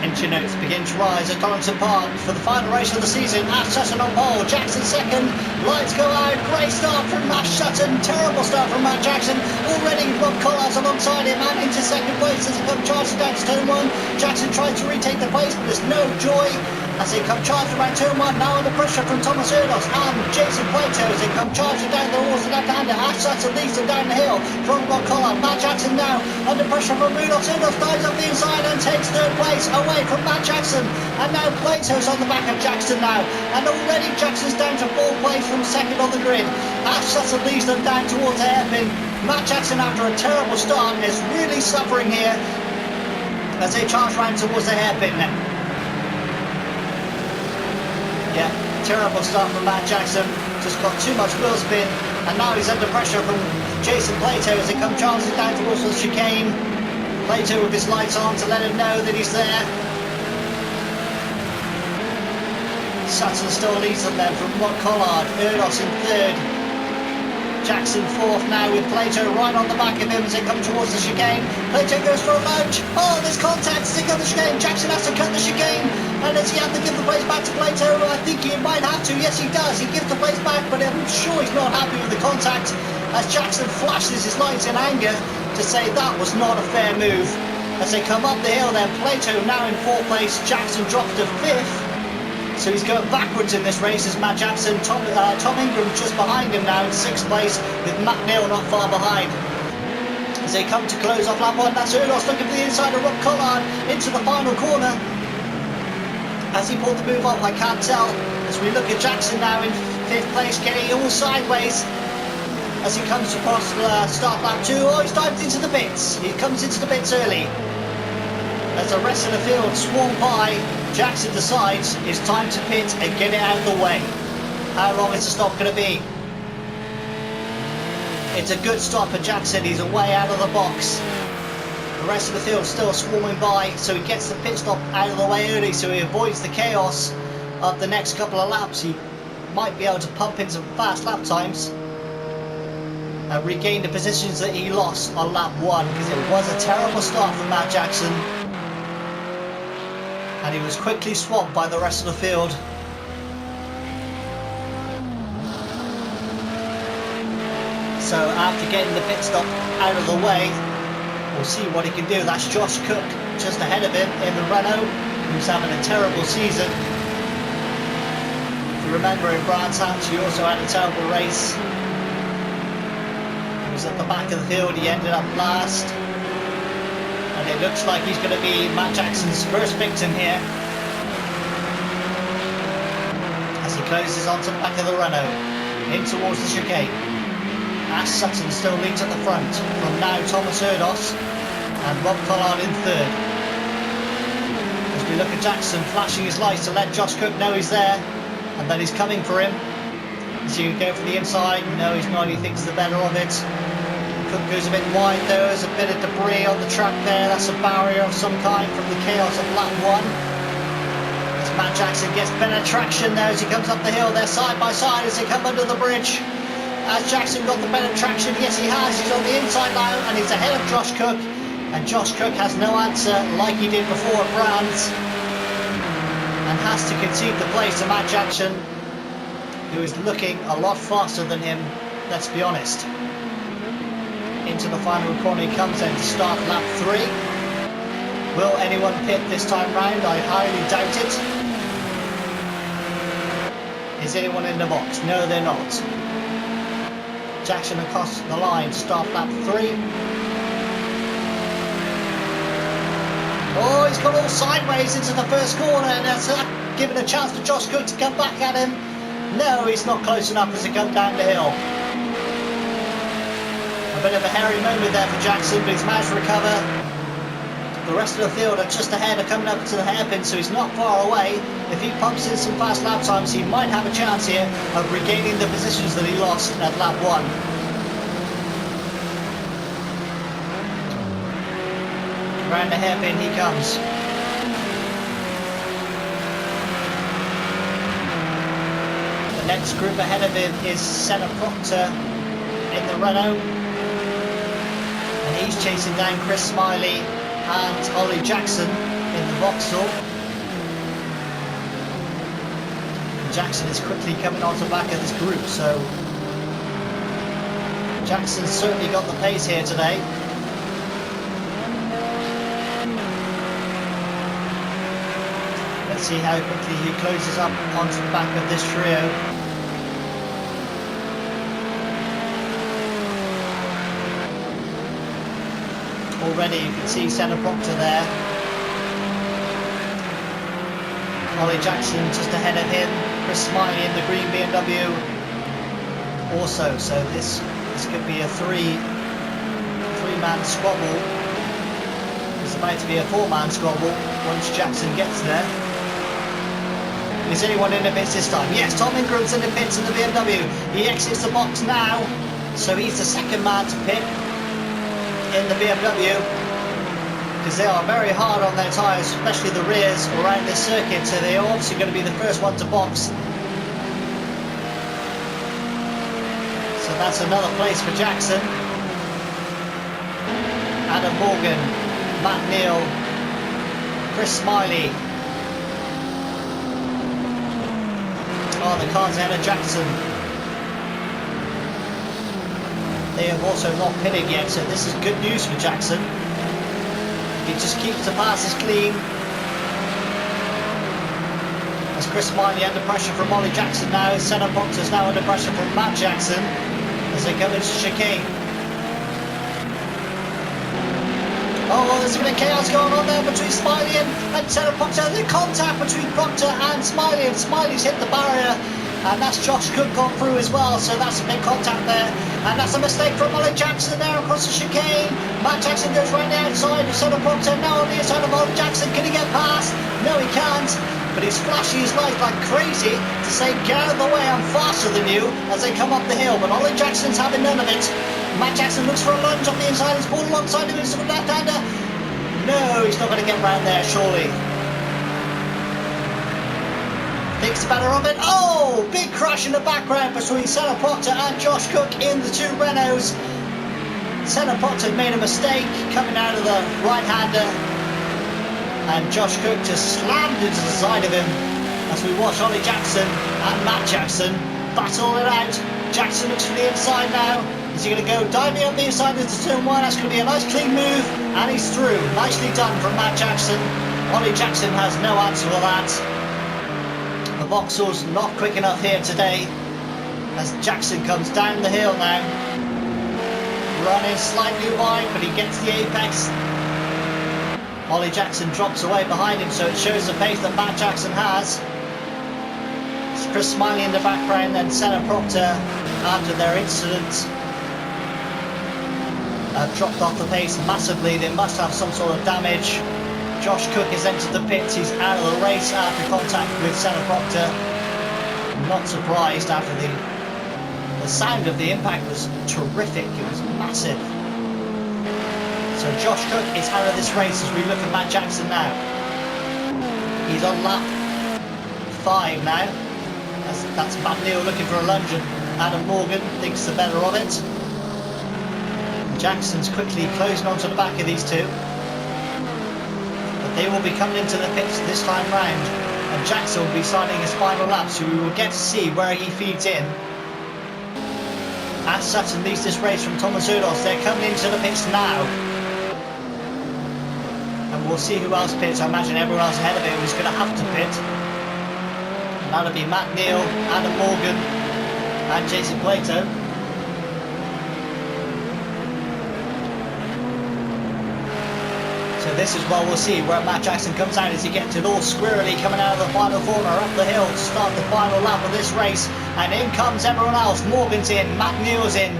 Engine notes begin to rise at Donington Park for the final race of the season. Ash Sutton on pole, Jackson second, lights go out, great start from Ash Sutton, terrible start from Matt Jackson. Already Rob Collars alongside him and into second place as he comes charging down to turn one. Jackson tries to retake the place, but there's no joy as they come charging around turn one, now under pressure from Thomas Erdos and Jason Plato as they come charging down towards the left-hander. Ash Sutton leads them down the hill from Rob Collard. Matt Jackson now under pressure from Rudolph. Erdos dives up the inside and takes third place away from Matt Jackson. And now Plato's on the back of Jackson now. And already Jackson's down to fourth place from second on the grid. Ash Sutton leads them down towards the hairpin. Matt Jackson, after a terrible start, is really suffering here as they charge round towards the hairpin now. Yeah, terrible start from Matt Jackson, just got too much wheel spin, and now he's under pressure from Jason Plato as they come charging down towards the chicane. Plato with his lights on to let him know that he's there. Sutton still leads them then from Rob Collard, Erdos in third. Jackson fourth now with Plato right on the back of him as they come towards the chicane. Plato goes for a lunge. Oh, there's contact as they cut the chicane. Jackson has to cut the chicane. And does he have to give the place back to Plato? I think he might have to. Yes, he does. He gives the place back, but I'm sure he's not happy with the contact as Jackson flashes his lights in anger to say that was not a fair move. As they come up the hill then, Plato now in fourth place. Jackson drops to fifth. So he's going backwards in this race as Matt Jackson. Tom Ingram just behind him now in sixth place with Matt Neal not far behind. As they come to close off lap one, that's Erdos looking for the inside of Rob Collard into the final corner. As he pulled the move off, I can't tell. As we look at Jackson now in fifth place, getting all sideways as he comes across the start lap two. Oh, he's dived into the pits. He comes into the pits early. As the rest of the field swarm by, Jackson decides it's time to pit and get it out of the way. How long is the stop going to be? It's a good stop for Jackson. He's away out of the box. The rest of the field still swarming by, so he gets the pit stop out of the way early, so he avoids the chaos of the next couple of laps. He might be able to pump in some fast lap times and regain the positions that he lost on lap one, because it was a terrible start for Matt Jackson. And he was quickly swamped by the rest of the field. So after getting the pit stop out of the way, we'll see what he can do. That's Josh Cook just ahead of him in the Renault, who's having a terrible season. If you remember in Brands Hatch, he also had a terrible race. He was at the back of the field, he ended up last. And it looks like he's going to be Matt Jackson's first victim here as he closes onto the back of the Renault in towards the chicane. Ash Sutton still leads at the front from now Thomas Erdos and Rob Collard in third. As we look at Jackson flashing his lights to let Josh Cook know he's there and that he's coming for him. As you go for the inside, no he's not, he thinks the better of it. Cook goes a bit wide though, there's a bit of debris on the track there, that's a barrier of some kind from the chaos of lap one. As Matt Jackson gets better traction there as he comes up the hill, they're side by side as they come under the bridge. Has Jackson got the better traction? Yes he has, he's on the inside now and he's ahead of Josh Cook. And Josh Cook has no answer like he did before at Brands and has to concede the place to Matt Jackson, who is looking a lot faster than him, let's be honest. Into the final corner he comes then to start lap 3. Will anyone pit this time round? I highly doubt it. Is anyone in the box? No, they're not. Jackson across the line to start lap 3. Oh, he's gone all sideways into the first corner and that's given a chance for Josh Cook to come back at him. No, he's not close enough as he comes down the hill. A bit of a hairy moment there for Jackson, but he's managed to recover. The rest of the field are just ahead, are coming up to the hairpin, so he's not far away. If he pumps in some fast lap times, he might have a chance here of regaining the positions that he lost at lap 1. Around the hairpin he comes. The next group ahead of him is Senna Proctor in the Renault. And he's chasing down Chris Smiley and Ollie Jackson in the Vauxhall. Jackson is quickly coming onto the back of this group, so Jackson's certainly got the pace here today. Let's see how quickly he closes up onto the back of this trio. Already you can see Senna Proctor there. Ollie Jackson just ahead of him. Chris Smiley in the green BMW also. So this could be a three-man squabble. It's about to be a four-man squabble once Jackson gets there. Is anyone in the pits this time? Yes, Tom Ingram's in the pits in the BMW. He exits the box now, so he's the second man to pit in the BMW, because they are very hard on their tyres, especially the rears around this circuit, so they're obviously going to be the first one to box. So that's another place for Jackson. Adam Morgan, Matt Neal, Chris Smiley. Oh, the car's ahead of Jackson. They have also not pitted yet, so this is good news for Jackson. He just keeps the passes clean. As Chris Smiley under pressure from Ollie Jackson now. Senna Proctor's now under pressure from Matt Jackson as they come into chicane. Oh, there's a bit of chaos going on there between Smiley and Senna Proctor. The contact between Proctor and Smiley, and Smiley's hit the barrier. And that's Josh Cook gone through as well, so that's a big contact there. And that's a mistake from Ollie Jackson there across the chicane. Matt Jackson goes right the outside of Senna Proctor, now on the inside of Ollie Jackson. Can he get past? No, he can't. But he's flashing his lights like crazy to say, get out of the way, I'm faster than you, as they come up the hill. But Ollie Jackson's having none of it. Matt Jackson looks for a lunge on the inside. He's pulled alongside him into the left-hander. No, he's not going to get round there, surely. Thinks better of it. Oh, big crash in the background between Senna Proctor and Josh Cook in the two Renaults. Senna Proctor made a mistake coming out of the right-hander, and Josh Cook just slammed into the side of him as we watch Ollie Jackson and Matt Jackson battle it out. Jackson looks for the inside now. Is he going to go diving up the inside into turn one? That's going to be a nice clean move, and he's through. Nicely done from Matt Jackson. Ollie Jackson has no answer for that. The Vauxhall's not quick enough here today as Jackson comes down the hill now. Running slightly wide, but he gets the apex. Ollie Jackson drops away behind him, so it shows the pace that Matt Jackson has. It's Chris Smiley in the background and Senna Proctor, after their incident, dropped off the pace massively. They must have some sort of damage. Josh Cook has entered the pits. He's out of the race after contact with Senna Proctor. Not surprised after the sound of the impact was terrific. It was massive. So Josh Cook is out of this race as we look at Matt Jackson now. He's on lap 5 now. That's Matt Neal looking for a lunge, and Adam Morgan thinks the better of it. Jackson's quickly closing onto the back of these two. But they will be coming into the pits this time round, and Jackson will be signing his final lap, so we will get to see where he feeds in. As Sutton leads this race from Thomas Erdos, they're coming into the pits now. And we'll see who else pits. I imagine everyone else ahead of him is going to have to pit. And that'll be Matt Neal, Adam Morgan and Jason Plato. So this is where we'll see where Matt Jackson comes out as he gets it all squirrely coming out of the final corner up the hill to start the final lap of this race. And in comes everyone else. Morgan's in, Matt Neal's in,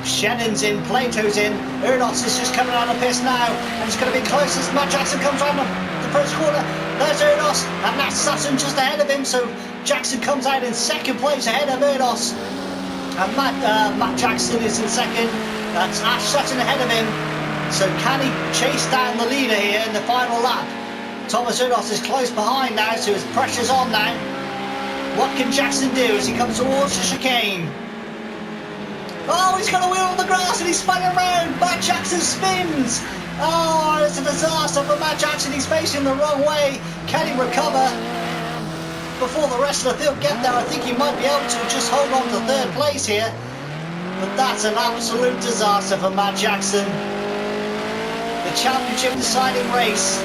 Shannon's in, Plato's in. Erdos is just coming out of pits now, and it's going to be close as Matt Jackson comes around the first corner. There's Erdos, and that's Sutton just ahead of him, so Jackson comes out in second place ahead of Erdos. And Matt Jackson is in second. That's Ash Sutton ahead of him. So can he chase down the leader here in the final lap? Thomas Erdos is close behind now, so his pressure's on now. What can Jackson do as he comes towards the chicane? Oh, he's got a wheel on the grass and he's spinning around. Matt Jackson spins. Oh, it's a disaster for Matt Jackson. He's facing the wrong way. Can he recover before the rest of the field get there? I think he might be able to just hold on to third place here. But that's an absolute disaster for Matt Jackson. The championship deciding race.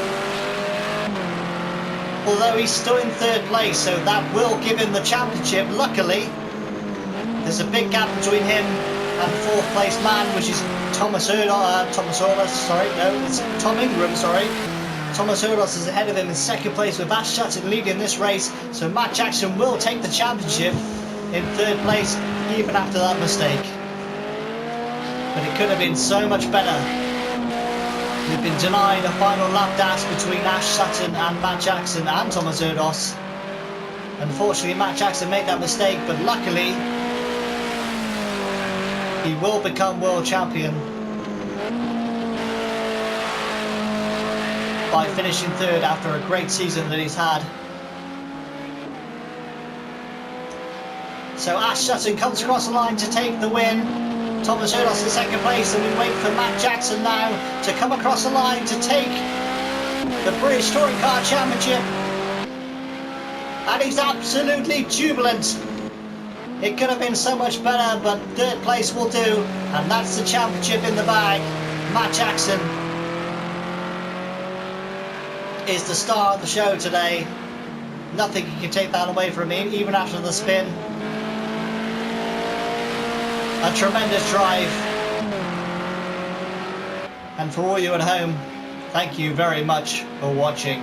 Although he's still in third place, so that will give him the championship. Luckily, there's a big gap between him and the fourth place man, which is Thomas Hurdos, sorry, no, it's Tom Ingram, sorry. Thomas Hurdos is ahead of him in second place with Ash Sutton leading this race, so Matt Jackson will take the championship in third place even after that mistake. But it could have been so much better. We've been denied a final lap dash between Ash Sutton and Matt Jackson and Thomas Hurdos. Unfortunately, Matt Jackson made that mistake, but luckily he will become world champion by finishing third after a great season that he's had. So Ash Sutton comes across the line to take the win. Thomas Hurdos in second place, and we wait for Matt Jackson now to come across the line to take the British Touring Car Championship. And he's absolutely jubilant. It could have been so much better, but third place will do, and that's the championship in the bag. Matt Jackson is the star of the show today. Nothing can take that away from him, even after the spin. A tremendous drive. And for all you at home, thank you very much for watching.